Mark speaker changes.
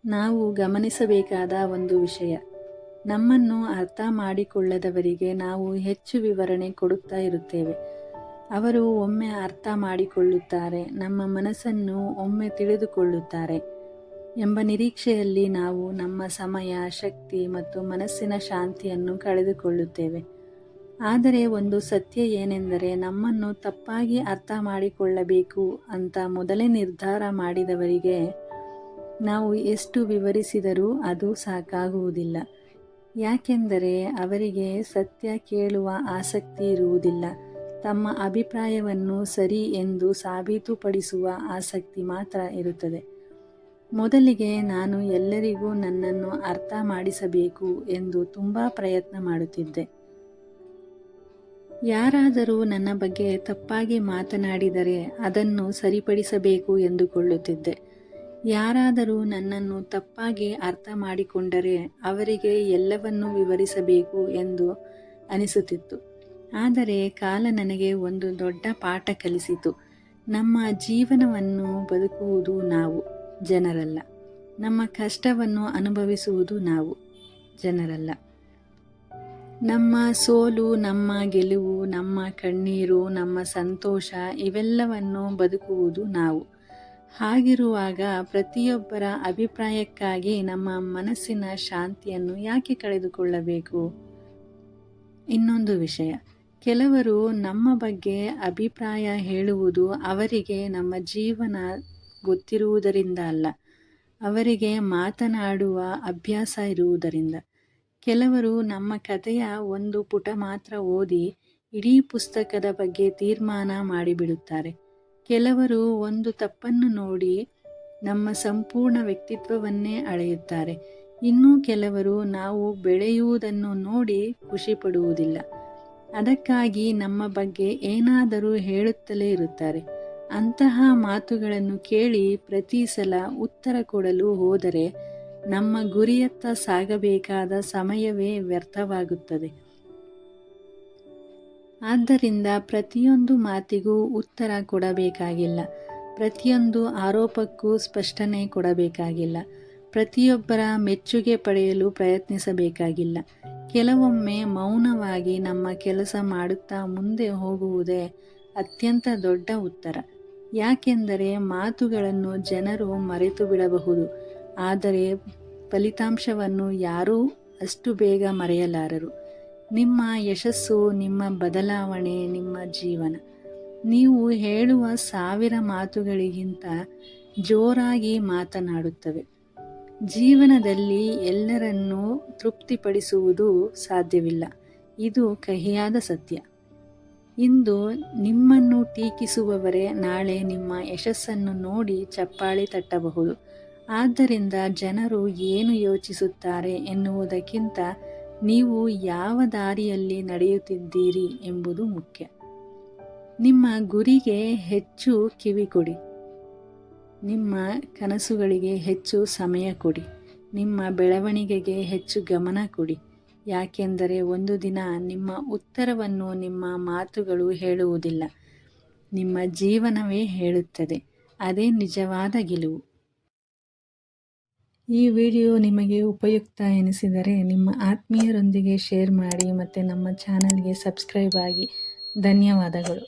Speaker 1: ನಾವು ಗಮನಿಸಬೇಕಾದ ಒಂದು ವಿಷಯ, ನಮ್ಮನ್ನು ಅರ್ಥ ಮಾಡಿಕೊಳ್ಳದವರಿಗೆ ನಾವು ಹೆಚ್ಚು ವಿವರಣೆ ಕೊಡುತ್ತಾ ಇರುತ್ತೇವೆ. ಅವರು ಒಮ್ಮೆ ಅರ್ಥ ಮಾಡಿಕೊಳ್ಳುತ್ತಾರೆ, ನಮ್ಮ ಮನಸ್ಸನ್ನು ಒಮ್ಮೆ ತಿಳಿದುಕೊಳ್ಳುತ್ತಾರೆ ಎಂಬ ನಿರೀಕ್ಷೆಯಲ್ಲಿ ನಾವು ನಮ್ಮ ಸಮಯ, ಶಕ್ತಿ ಮತ್ತು ಮನಸ್ಸಿನ ಶಾಂತಿಯನ್ನು ಕಳೆದುಕೊಳ್ಳುತ್ತೇವೆ. ಆದರೆ ಒಂದು ಸತ್ಯ ಏನೆಂದರೆ, ನಮ್ಮನ್ನು ತಪ್ಪಾಗಿ ಅರ್ಥ ಮಾಡಿಕೊಳ್ಳಬೇಕು ಅಂತ ಮೊದಲೇ ನಿರ್ಧಾರ ಮಾಡಿದವರಿಗೆ ನಾವು ಎಷ್ಟು ವಿವರಿಸಿದರೂ ಅದು ಸಾಕಾಗುವುದಿಲ್ಲ. ಯಾಕೆಂದರೆ ಅವರಿಗೆ ಸತ್ಯ ಕೇಳುವ ಆಸಕ್ತಿ ಇರುವುದಿಲ್ಲ. ತಮ್ಮ ಅಭಿಪ್ರಾಯವನ್ನು ಸರಿ ಎಂದು ಸಾಬೀತುಪಡಿಸುವ ಆಸಕ್ತಿ ಮಾತ್ರ ಇರುತ್ತದೆ. ಮೊದಲಿಗೆ ನಾನು ಎಲ್ಲರಿಗೂ ನನ್ನನ್ನು ಅರ್ಥ ಮಾಡಿಸಬೇಕು ಎಂದು ತುಂಬ ಪ್ರಯತ್ನ ಮಾಡುತ್ತಿದ್ದೆ. ಯಾರಾದರೂ ನನ್ನ ಬಗ್ಗೆ ತಪ್ಪಾಗಿ ಮಾತನಾಡಿದರೆ ಅದನ್ನು ಸರಿಪಡಿಸಬೇಕು ಎಂದುಕೊಳ್ಳುತ್ತಿದ್ದೆ. ಯಾರಾದರೂ ನನ್ನನ್ನು ತಪ್ಪಾಗಿ ಅರ್ಥ ಮಾಡಿಕೊಂಡರೆ ಅವರಿಗೆ ಎಲ್ಲವನ್ನೂ ವಿವರಿಸಬೇಕು ಎಂದು ಅನಿಸುತ್ತಿತ್ತು. ಆದರೆ ಕಾಲ ನನಗೆ ಒಂದು ದೊಡ್ಡ ಪಾಠ ಕಲಿಸಿತು. ನಮ್ಮ ಜೀವನವನ್ನು ಬದುಕುವುದು ನಾವು, ಜನರಲ್ಲ. ನಮ್ಮ ಕಷ್ಟವನ್ನು ಅನುಭವಿಸುವುದು ನಾವು, ಜನರಲ್ಲ. ನಮ್ಮ ಸೋಲು, ನಮ್ಮ ಗೆಲುವು, ನಮ್ಮ ಕಣ್ಣೀರು, ನಮ್ಮ ಸಂತೋಷ ಇವೆಲ್ಲವನ್ನು ಬದುಕುವುದು ನಾವು. ಹಾಗಿರುವಾಗ ಪ್ರತಿಯೊಬ್ಬರ ಅಭಿಪ್ರಾಯಕ್ಕಾಗಿ ನಮ್ಮ ಮನಸ್ಸಿನ ಶಾಂತಿಯನ್ನು ಯಾಕೆ ಕಳೆದುಕೊಳ್ಳಬೇಕು? ಇನ್ನೊಂದು ವಿಷಯ, ಕೆಲವರು ನಮ್ಮ ಬಗ್ಗೆ ಅಭಿಪ್ರಾಯ ಹೇಳುವುದು ಅವರಿಗೆ ನಮ್ಮ ಜೀವನ ಗೊತ್ತಿರುವುದರಿಂದ ಅಲ್ಲ, ಅವರಿಗೆ ಮಾತನಾಡುವ ಅಭ್ಯಾಸ ಇರುವುದರಿಂದ. ಕೆಲವರು ನಮ್ಮ ಕಥೆಯ ಒಂದು ಪುಟ ಮಾತ್ರ ಓದಿ ಇಡೀ ಪುಸ್ತಕದ ಬಗ್ಗೆ ತೀರ್ಮಾನ ಮಾಡಿಬಿಡುತ್ತಾರೆ. ಕೆಲವರು ಒಂದು ತಪ್ಪನ್ನು ನೋಡಿ ನಮ್ಮ ಸಂಪೂರ್ಣ ವ್ಯಕ್ತಿತ್ವವನ್ನೇ ಅಳೆಯುತ್ತಾರೆ. ಇನ್ನೂ ಕೆಲವರು ನಾವು ಬೆಳೆಯುವುದನ್ನು ನೋಡಿ ಖುಷಿಪಡುವುದಿಲ್ಲ. ಅದಕ್ಕಾಗಿ ನಮ್ಮ ಬಗ್ಗೆ ಏನಾದರೂ ಹೇಳುತ್ತಲೇ ಇರುತ್ತಾರೆ. ಅಂತಹ ಮಾತುಗಳನ್ನು ಕೇಳಿ ಪ್ರತಿ ಸಲ ಉತ್ತರ ಕೊಡಲು ಹೋದರೆ ನಮ್ಮ ಗುರಿಯತ್ತ ಸಾಗಬೇಕಾದ ಸಮಯವೇ ವ್ಯರ್ಥವಾಗುತ್ತದೆ. ಆದ್ದರಿಂದ ಪ್ರತಿಯೊಂದು ಮಾತಿಗೂ ಉತ್ತರ ಕೊಡಬೇಕಾಗಿಲ್ಲ. ಪ್ರತಿಯೊಂದು ಆರೋಪಕ್ಕೂ ಸ್ಪಷ್ಟನೆ ಕೊಡಬೇಕಾಗಿಲ್ಲ. ಪ್ರತಿಯೊಬ್ಬರ ಮೆಚ್ಚುಗೆ ಪಡೆಯಲು ಪ್ರಯತ್ನಿಸಬೇಕಾಗಿಲ್ಲ. ಕೆಲವೊಮ್ಮೆ ಮೌನವಾಗಿ ನಮ್ಮ ಕೆಲಸ ಮಾಡುತ್ತಾ ಮುಂದೆ ಹೋಗುವುದೇ ಅತ್ಯಂತ ದೊಡ್ಡ ಉತ್ತರ. ಯಾಕೆಂದರೆ ಮಾತುಗಳನ್ನು ಜನರು ಮರೆತು ಬಿಡಬಹುದು, ಆದರೆ ಫಲಿತಾಂಶವನ್ನು ಯಾರೂ ಅಷ್ಟು ಬೇಗ ಮರೆಯಲಾರರು. ನಿಮ್ಮ ಯಶಸ್ಸು, ನಿಮ್ಮ ಬದಲಾವಣೆ, ನಿಮ್ಮ ಜೀವನ ನೀವು ಹೇಳುವ 1000 ಮಾತುಗಳಿಗಿಂತ ಜೋರಾಗಿ ಮಾತನಾಡುತ್ತವೆ. ಜೀವನದಲ್ಲಿ ಎಲ್ಲರನ್ನೂ ತೃಪ್ತಿಪಡಿಸುವುದು ಸಾಧ್ಯವಿಲ್ಲ, ಇದು ಕಹಿಯಾದ ಸತ್ಯ. ಇಂದು ನಿಮ್ಮನ್ನು ಟೀಕಿಸುವವರೇ ನಾಳೆ ನಿಮ್ಮ ಯಶಸ್ಸನ್ನು ನೋಡಿ ಚಪ್ಪಾಳೆ ತಟ್ಟಬಹುದು. ಆದ್ದರಿಂದ ಜನರು ಏನು ಯೋಚಿಸುತ್ತಾರೆ ಎನ್ನುವುದಕ್ಕಿಂತ ನೀವು ಯಾವ ದಾರಿಯಲ್ಲಿ ನಡೆಯುತ್ತಿದ್ದೀರಿ ಎಂಬುದು ಮುಖ್ಯ. ನಿಮ್ಮ ಗುರಿಗೆ ಹೆಚ್ಚು ಕಿವಿ ಕೊಡಿ. ನಿಮ್ಮ ಕನಸುಗಳಿಗೆ ಹೆಚ್ಚು ಸಮಯ ಕೊಡಿ. ನಿಮ್ಮ ಬೆಳವಣಿಗೆಗೆ ಹೆಚ್ಚು ಗಮನ ಕೊಡಿ. ಯಾಕೆಂದರೆ ಒಂದು ದಿನ ನಿಮ್ಮ ಉತ್ತರವನ್ನು ನಿಮ್ಮ ಮಾತುಗಳು ಹೇಳುವುದಿಲ್ಲ, ನಿಮ್ಮ ಜೀವನವೇ ಹೇಳುತ್ತದೆ. ಅದೇ ನಿಜವಾದ ಗೆಲುವು. ಈ ವಿಡಿಯೋ ನಿಮಗೆ ಉಪಯುಕ್ತ ಎನಿಸಿದರೆ ನಿಮ್ಮ ಆತ್ಮೀಯರೊಂದಿಗೆ ಶೇರ್ ಮಾಡಿ ಮತ್ತು ನಮ್ಮ ಚಾನಲ್ಗೆ ಸಬ್ಸ್ಕ್ರೈಬ್ ಆಗಿ. ಧನ್ಯವಾದಗಳು.